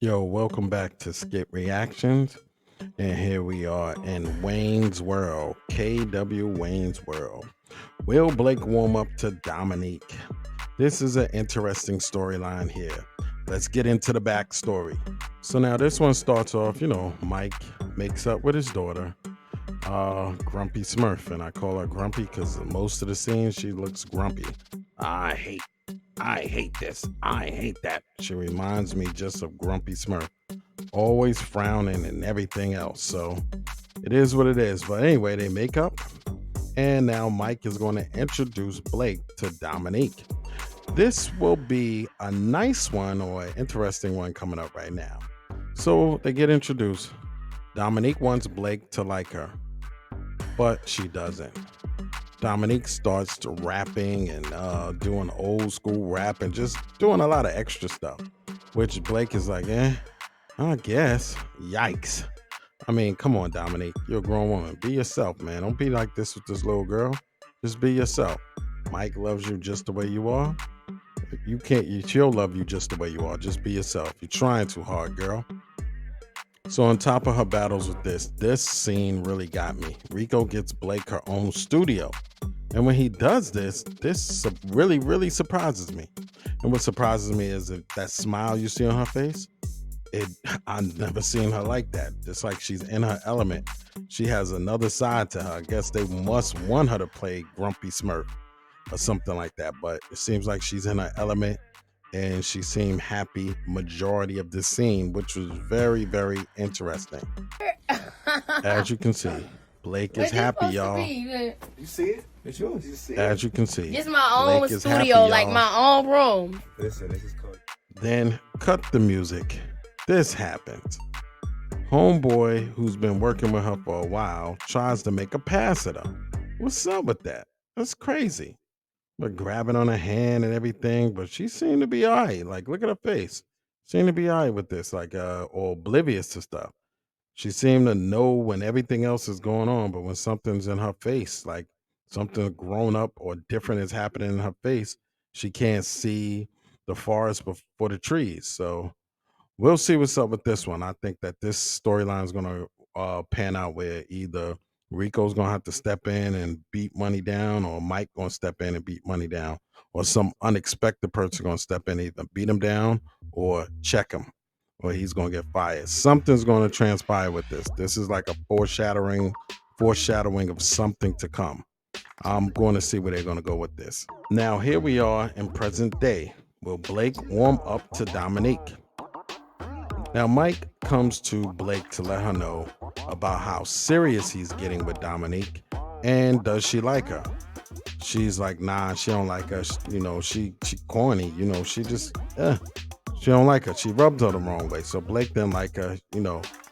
Yo, welcome back to Skit Reactions. And here we are in Wayne's World, KW Wayne's World. Will Blake warm up to Dominique? This is an interesting storyline here. Let's get into the backstory. So now this one starts off, Mike makes up with his daughter, Grumpy Smurf, and I call her Grumpy because most of the scenes she looks grumpy. I hate I hate this. I hate that. She reminds me just of Grumpy Smurf, always frowning and everything else. So it is what it is. But anyway, they make up, and now Mike is going to introduce Blake to Dominique. This will be a nice one or an interesting one coming up right now. So they get introduced. Dominique wants Blake to like her, but she doesn't. Dominique starts to rapping and doing old school rap and just doing a lot of extra stuff, which Blake is like, I guess. Yikes. I mean, come on, Dominique. You're a grown woman. Be yourself, man. Don't be like this with this little girl. Just be yourself. Mike loves you just the way you are. You can't, she'll love you just the way you are. Just be yourself. You're trying too hard, girl. So on top of her battles with this scene really got me. Rico gets Blake her own studio. And when he does this really, really surprises me. And what surprises me is that smile you see on her face. I've never seen her like that. It's like she's in her element. She has another side to her. I guess they must want her to play Grumpy Smurf or something like that. But it seems like she's in her element and she seemed happy majority of the scene, which was very, very interesting. As you can see, Blake is happy, y'all. You see it? It's yours. You see it? As you can see, This is my own Blake is studio, happy, like y'all. my own room. Listen, this is called. Then cut the music. This happens. Homeboy, who's been working with her for a while, tries to make a pass at her. What's up with that? That's crazy. But grabbing on her hand and everything, but she seemed to be all right. Like, look at her face. Seemed to be all right with this, like, or oblivious to stuff. She seemed to know when everything else is going on, but when something's in her face, like something grown up or different is happening in her face, she can't see the forest before the trees. So we'll see what's up with this one. I think that this storyline is going to pan out where either Rico's going to have to step in and beat money down, or Mike going to step in and beat money down, or some unexpected person going to step in, either beat him down or check him, or he's going to get fired. Something's going to transpire with this. This is like a foreshadowing of something to come. I'm going to see where they're going to go with this. Now, here we are in present day. Will Blake warm up to Dominique? Now, Mike comes to Blake to let her know about how serious he's getting with Dominique, and does she like her? She's like, nah, she don't like her. She corny. She just, she don't like her. She rubbed her the wrong way. So Blake didn't like her.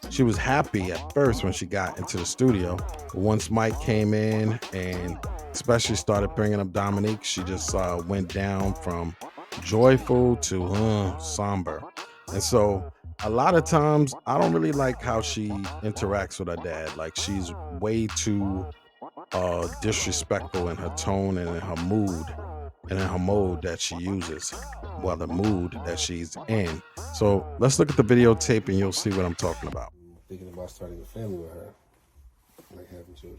She was happy at first when she got into the studio. But once Mike came in and especially started bringing up Dominique, she just went down from joyful to somber. And so a lot of times I don't really like how she interacts with her dad. Like, she's way too disrespectful in her tone and in her mood and in her mode that she uses. Well, the mood that she's in. So let's look at the videotape and you'll see what I'm talking about. Thinking about starting a family with her, like having children.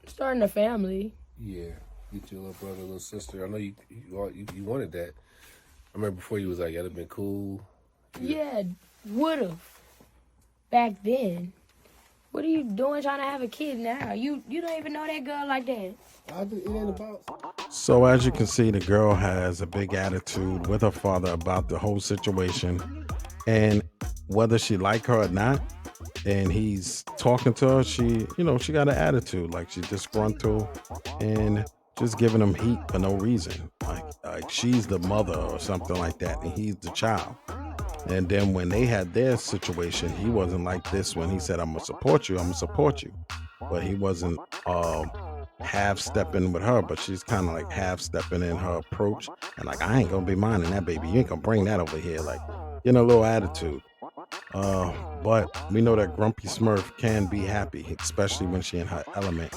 Starting a family. Yeah, get your little brother, little sister. I know you wanted that. I remember before you was like, that'd have been cool. Yeah, would've. Back then. What are you doing trying to have a kid now? You don't even know that girl like that. It ain't about. So as you can see, the girl has a big attitude with her father about the whole situation, and whether she like her or not, and he's talking to her, she got an attitude, like she's disgruntled and just giving him heat for no reason, like she's the mother or something like that, and he's the child. And then when they had their situation, he wasn't like this when he said, I'm gonna support you, but he wasn't half stepping with her, but she's kind of like half stepping in her approach, and like, I ain't gonna be minding that baby, you ain't gonna bring that over here, like, a little attitude. But we know that Grumpy Smurf can be happy, especially when she in her element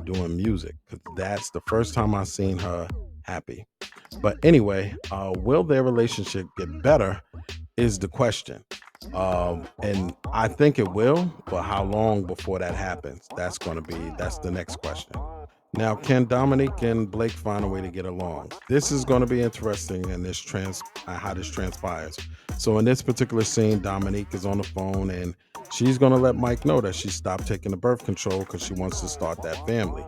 doing music, because that's the first time I seen her happy. But anyway, will their relationship get better is the question. And I think it will, but how long before that happens? That's the next question. Now, can Dominique and Blake find a way to get along? This is going to be interesting in how this transpires. So in this particular scene, Dominique is on the phone and she's going to let Mike know that she stopped taking the birth control because she wants to start that family.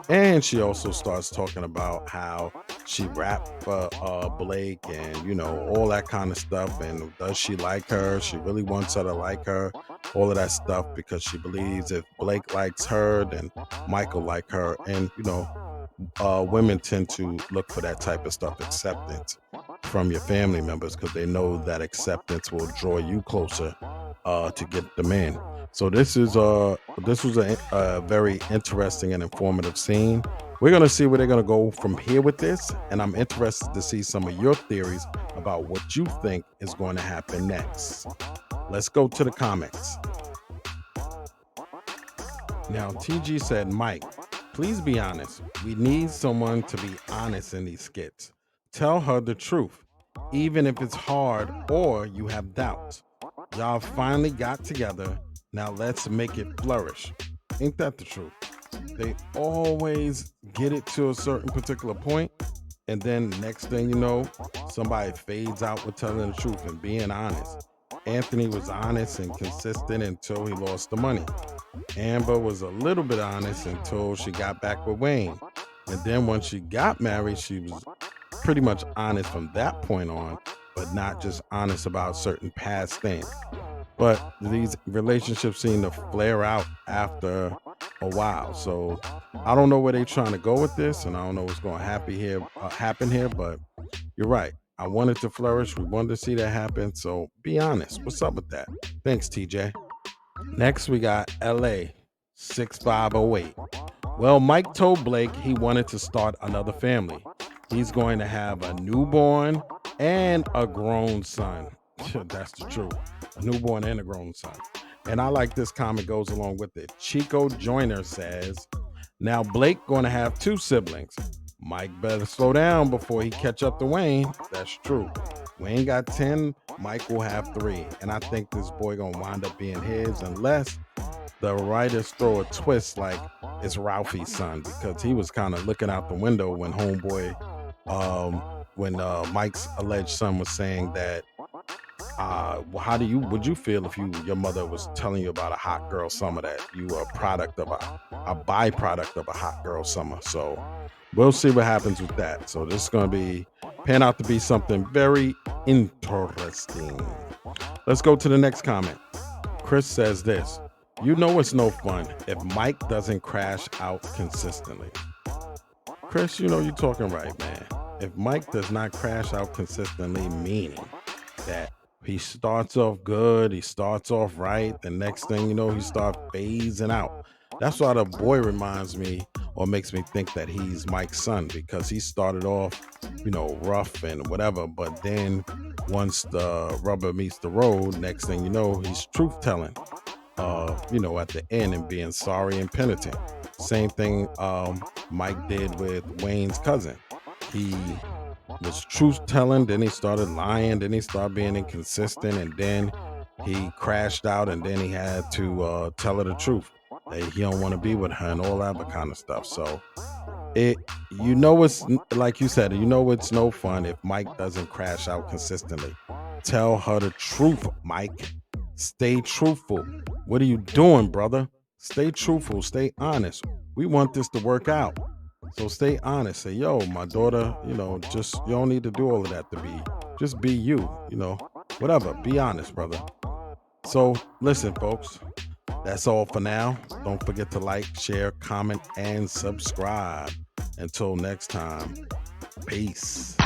And she also starts talking about how she rapped for Blake and, all that kind of stuff. And does she like her? She really wants her to like her, all of that stuff, because she believes if Blake likes her, then Michael like her. And, women tend to look for that type of stuff, acceptance from your family members, because they know that acceptance will draw you closer to get the man. So this was a very interesting and informative scene. We're gonna see where they're gonna go from here with this, and I'm interested to see some of your theories about what you think is going to happen next. Let's go to the comments. Now, TG said, Mike, please be honest. We need someone to be honest in these skits. Tell her the truth, even if it's hard or you have doubts. Y'all finally got together. Now let's make it flourish. Ain't that the truth? They always get it to a certain particular point, and then next thing you know, somebody fades out with telling the truth and being honest. Anthony was honest and consistent until he lost the money. Amber was a little bit honest until she got back with Wayne. And then when she got married, she was pretty much honest from that point on, but not just honest about certain past things. But these relationships seem to flare out after a while. So I don't know where they're trying to go with this, and I don't know what's going to happen here. But you're right. I wanted to flourish. We wanted to see that happen. So be honest. What's up with that? Thanks, TJ. Next, we got LA 6508. Well, Mike told Blake he wanted to start another family. He's going to have a newborn and a grown son. That's the truth. A newborn and a grown son. And I like this comment goes along with it. Chico Joyner says, now Blake going to have 2 siblings. Mike better slow down before he catch up to Wayne. That's true. Wayne got 10, Mike will have 3. And I think this boy going to wind up being his unless the writers throw a twist like it's Ralphie's son, because he was kind of looking out the window when Mike's alleged son was saying that would you feel if your mother was telling you about a hot girl summer, that you were a byproduct of a hot girl summer? So we'll see what happens with that. So this is going to pan out to be something very interesting. Let's go to the next comment. Chris says this, it's no fun if Mike doesn't crash out consistently. Chris, you're talking right, man. If Mike does not crash out consistently, meaning that he starts off good, he starts off right, the next thing you know, he starts phasing out. That's why the boy reminds me, or makes me think that he's Mike's son, because he started off, rough and whatever, but then once the rubber meets the road, next thing you know, he's truth-telling, at the end, and being sorry and penitent. Same thing Mike did with Wayne's cousin. He was truth-telling, then he started lying, then he started being inconsistent, and then he crashed out, and then he had to tell her the truth that he don't want to be with her and all that kind of stuff. So it's like you said, it's no fun if Mike doesn't crash out consistently. Tell her the truth, Mike. Stay truthful. What are you doing, brother? Stay truthful, stay honest. We want this to work out. So stay honest. Say, yo, my daughter, you don't need to do all of that just be you, whatever. Be honest, brother. So listen, folks, that's all for now. Don't forget to like, share, comment, and subscribe. Until next time, peace.